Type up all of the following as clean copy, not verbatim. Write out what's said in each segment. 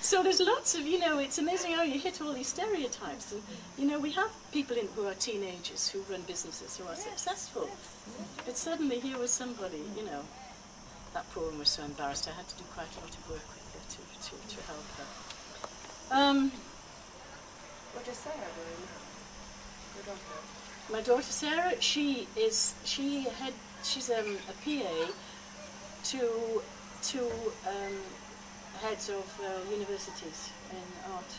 So there's lots of, you know, it's amazing how you hit all these stereotypes. And, you know, we have people who are teenagers who run businesses who are successful. But suddenly here was somebody, you know, that poor woman was so embarrassed. I had to do quite a lot of work with her to help her. What does Sarah do? Your daughter? My daughter Sarah, she's a PA to heads of universities in art.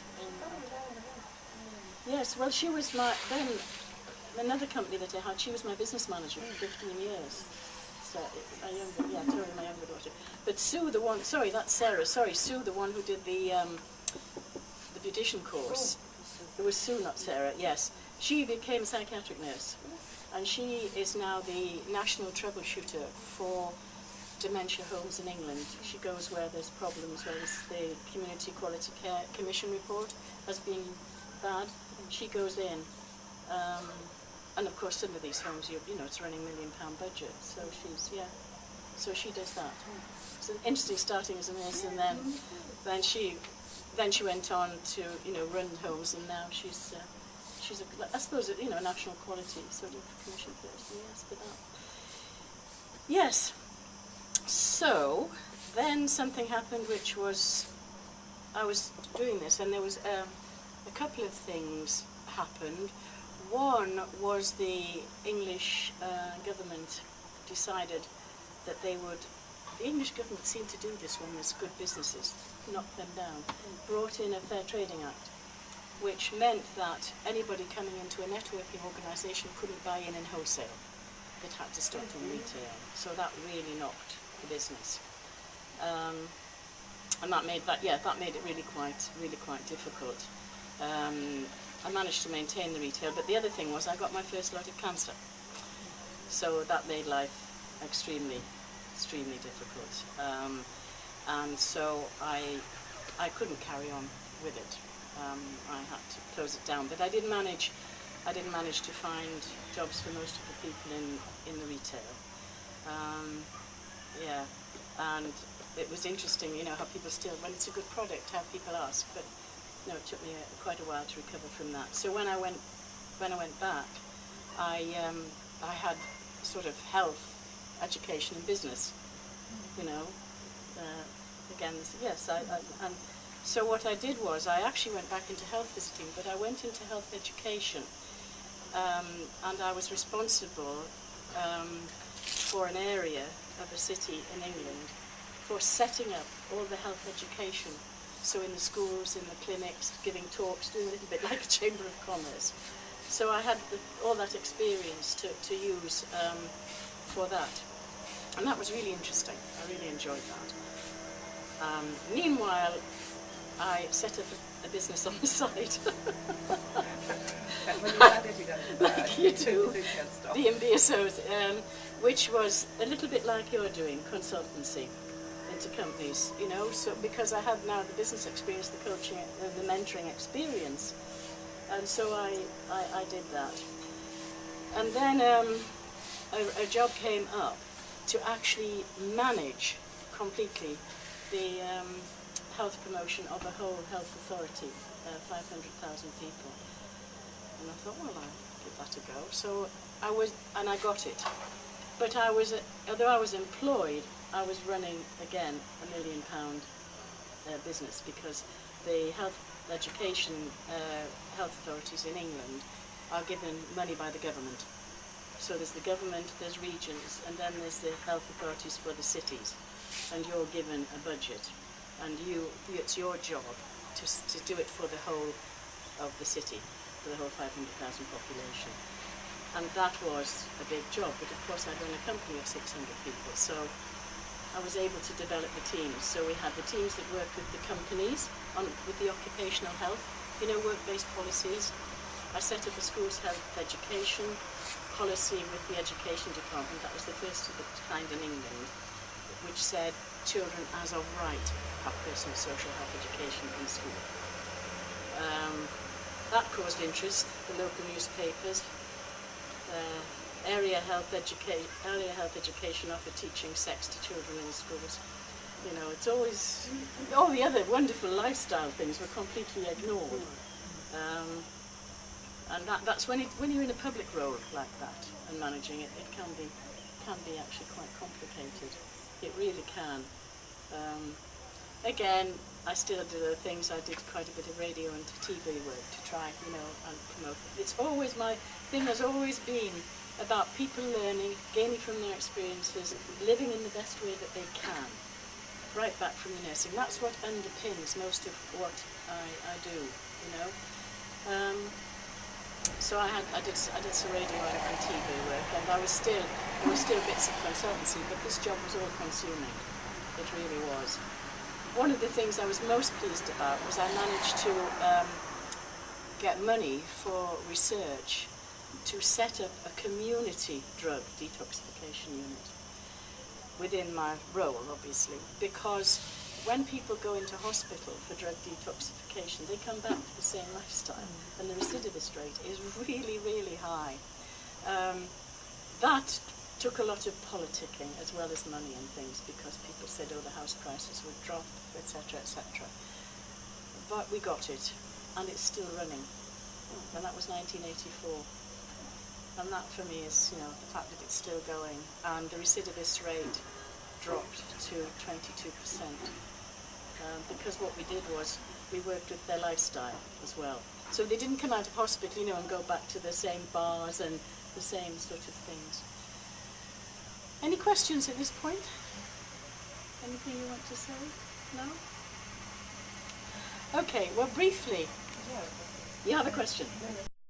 Yes, well, she was then another company that I had. She was my business manager for 15 years. So my younger daughter. But Sue, the one, sorry, that's Sarah. Sorry, Sue, the one who did the beautician course. It was Sue, not Sarah. Yes, she became a psychiatric nurse, and she is now the national troubleshooter for dementia homes in England. She goes where there's problems, where the Community Quality Care Commission report has been bad. She goes in, and of course some of these homes, you know, it's running £1 million budget. So so she does that. It's an interesting starting as a nurse, and then she went on to, you know, run homes, and now she's I suppose, you know, a national quality sort of commission person. Yes, for that. Yes. So then something happened, which was I was doing this, and there was a couple of things happened. One was the English government decided that the English government seemed to do this when there's good businesses, knock them down, brought in a Fair Trading Act, which meant that anybody coming into a networking organisation couldn't buy in wholesale. It had to stop in retail. So that really knocked the business. And that made it really quite difficult. I managed to maintain the retail, but the other thing was I got my first lot of cancer. So that made life extremely difficult. And so I couldn't carry on with it. I had to close it down, but I did manage to find jobs for most of the people in the retail. Yeah, and it was interesting, you know, how people still, when it's a good product, how people ask. But you know, it took me quite a while to recover from that. So when I went back, I had sort of health, education, and business. You know, again, yes, and so what I did was I actually went back into health visiting, but I went into health education, and I was responsible for an area of a city in England for setting up all the health education. So in the schools, in the clinics, giving talks, doing a little bit like a Chamber of Commerce. So I had all that experience to use for that. And that was really interesting. I really enjoyed that. Meanwhile, I set up a business on the side. When you had it, you got it. Like you do. The MBSOs, which was a little bit like you're doing, consultancy into companies, you know, so because I had now the business experience, the coaching, the mentoring experience, and so I did that. And then a job came up to actually manage completely the health promotion of a whole health authority, 500,000 people. And I thought, well, I'll give that a go. So I got it. But although I was employed, I was running, again, £1 million business, because the health education health authorities in England are given money by the government. So there's the government, there's regions, and then there's the health authorities for the cities. And you're given a budget, and it's your job to do it for the whole of the city, for the whole 500,000 population. And that was a big job, but of course I'd run a company of 600 people, so I was able to develop the teams. So we had the teams that worked with the companies with the occupational health, you know, work-based policies. I set up a school's health education policy with the education department. That was the first of its kind in England, which said children as of right have personal social health education in school. That caused interest. The local newspapers, area health education offered teaching sex to children in schools. You know, it's always, all the other wonderful lifestyle things were completely ignored. And that's when you're in a public role like that and managing it, it can be actually quite complicated. It really can. Again, I still do other things. I did quite a bit of radio and TV work to try, you know, and promote. It's always, my thing has always been about people learning, gaining from their experiences, living in the best way that they can, right back from the nursing. That's what underpins most of what I do, you know. So I did some radio and TV work, and there were still bits of consultancy, but this job was all consuming. It really was. One of the things I was most pleased about was I managed to get money for research to set up a community drug detoxification unit within my role, obviously, because when people go into hospital for drug detoxification, they come back to the same lifestyle, and the recidivist rate is really, really high. That took a lot of politicking as well as money and things, because people said, oh, the house prices would drop, etc., etc. But we got it, and it's still running. And that was 1984. And that for me is, you know, the fact that it's still going, and the recidivist rate dropped to 22%. Because what we did was we worked with their lifestyle as well. So they didn't come out of hospital, you know, and go back to the same bars and the same sort of things. Any questions at this point? Anything you want to say? No? Okay, well, briefly. You have a question?